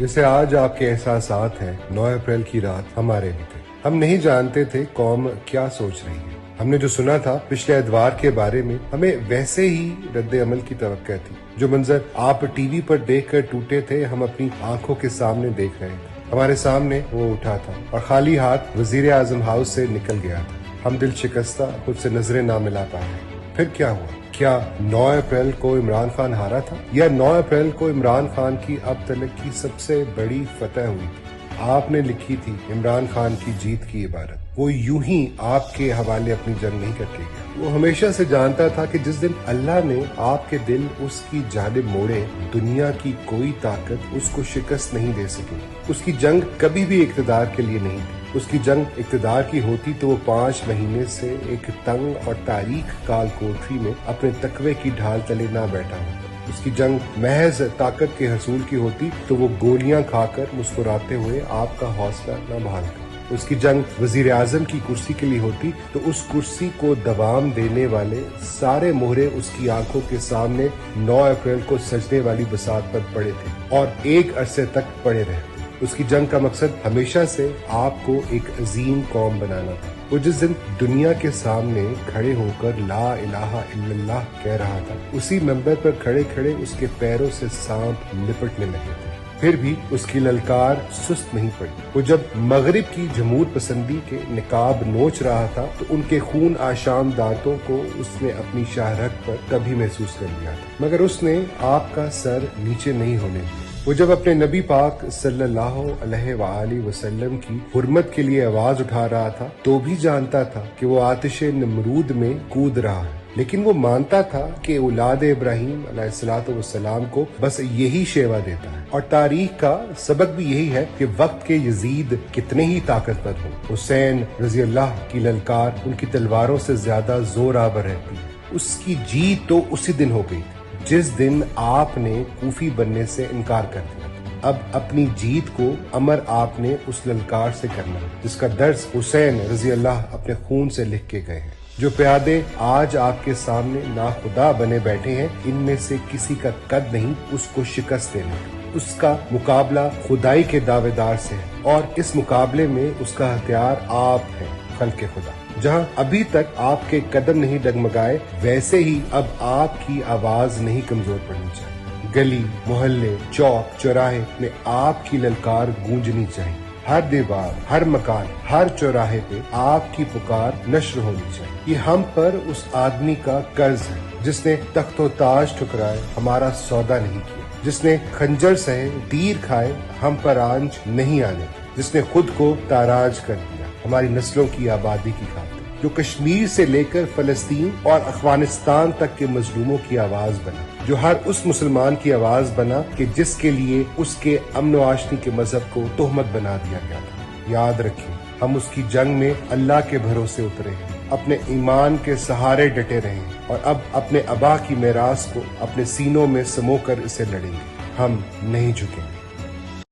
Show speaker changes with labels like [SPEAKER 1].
[SPEAKER 1] जैसे आज आपके एहसासात हैं, 9 अप्रैल की रात हमारे भी थे। हम नहीं जानते थे कौम क्या सोच रही है। हमने जो सुना था पिछले एतवार के बारे में, हमें वैसे ही रद्द अमल की तवक्को थी। जो मंजर आप टीवी पर देखकर टूटे थे, हम अपनी आंखों के सामने देख रहे थे। हमारे सामने वो उठा था और खाली हाथ वजीर आजम हाउस से निकल गया था। हम दिल शिकस्ता खुद से नजरें ना मिला पाए। फिर क्या हुआ? क्या 9 अप्रैल को इमरान खान हारा था, या 9 अप्रैल को इमरान खान की अब तक की सबसे बड़ी फतह हुई थी? आपने लिखी थी इमरान खान की जीत की इबारत। वो यूं ही आपके हवाले अपनी जंग नहीं करके गया। वो हमेशा से जानता था कि जिस दिन अल्लाह ने आपके दिल उसकी जानिब मोड़े, दुनिया की कोई ताकत उसको शिकस्त नहीं दे सकेगी। उसकी जंग कभी भी इक़्तिदार के लिए नहीं थी। उसकी जंग इक़्तिदार की होती तो वो 5 महीने से एक तंग और तारीख काल कोठरी में अपने तकवे की ढाल तले ना बैठा होता। उसकी जंग महज ताकत के हसूल की होती तो वो गोलियां खाकर मुस्कुराते हुए आपका हौसला न बहालता। उसकी जंग वजीर आजम की कुर्सी के लिए होती तो उस कुर्सी को दवाम देने वाले सारे मोहरे उसकी आंखों के सामने 9 अप्रैल को सजने वाली बसात पर पड़े थे और एक अरसे तक पड़े रहे। उसकी जंग का मकसद हमेशा से आपको एक अजीम कौम बनाना था। वो जिस दिन दुनिया के सामने खड़े होकर ला इलाहा इल्लल्लाह कह रहा था, उसी मंबर पर खड़े खड़े उसके पैरों से सांप लिपटने लगे थे। फिर भी उसकी ललकार सुस्त नहीं पड़ी। वो जब मगरिब की जमहूर पसंदी के निकाब नोच रहा था तो उनके खून आशाम दांतों को उसने अपनी शाहरग पर कभी महसूस कर लिया था, मगर उसने आपका सर नीचे नहीं होने दिया। वो जब अपने नबी पाक सल्लल्लाहु अलैहि वसल्लम की हुर्मत के लिए आवाज उठा रहा था तो भी जानता था कि वो आतिश नमरूद में कूद रहा है, लेकिन वो मानता था कि औलाद इब्राहीम अलैहिस्सलाम को बस यही शेवा देता है। और तारीख का सबक भी यही है कि वक्त के यजीद कितने ही ताकतवर हो, हुसैन रजी अल्लाह की ललकार उनकी तलवारों से ज्यादा जोर आवर रहती है। उसकी जीत तो उसी दिन हो गई जिस दिन आपने कूफी बनने से इनकार कर दिया। अब अपनी जीत को अमर आपने उस ललकार से करना जिसका दर्स हुसैन रजी अल्लाह अपने खून से लिख के गए हैं। जो प्यादे आज आपके सामने नाखुदा बने बैठे हैं, इनमें से किसी का कद नहीं उसको शिकस्त देने का। उसका मुकाबला खुदाई के दावेदार से है और इस मुकाबले में उसका हथियार आप हैं, खल्के खुदा। जहां अभी तक आपके कदम नहीं डगमगाए, वैसे ही अब आपकी आवाज नहीं कमजोर पड़नी चाहिए। गली मोहल्ले चौक चौराहे में आपकी ललकार गूंजनी चाहिए। हर दीवार हर मकान हर चौराहे पे आपकी पुकार नश्र होनी चाहिए। ये हम पर उस आदमी का कर्ज है जिसने तख्तो ताज ठुकराए, हमारा सौदा नहीं किया, जिसने खंजर सहे तीर खाए, हम पर आंच नहीं आने, जिसने खुद को ताराज कर दिया हमारी नस्लों की आबादी की खातिर, जो कश्मीर से लेकर फलस्तीन और अफगानिस्तान तक के मजलूमों की आवाज बना, जो हर उस मुसलमान की आवाज बना कि जिसके लिए उसके अमन व आशनी के मजहब को तोहमत बना दिया गया था। याद रखें, हम उसकी जंग में अल्लाह के भरोसे उतरे हैं, अपने ईमान के सहारे डटे रहे हैं और अब अपने अबा की मेरास को अपने सीनों में समोकर इसे लड़ेंगे। हम नहीं झुकेंगे।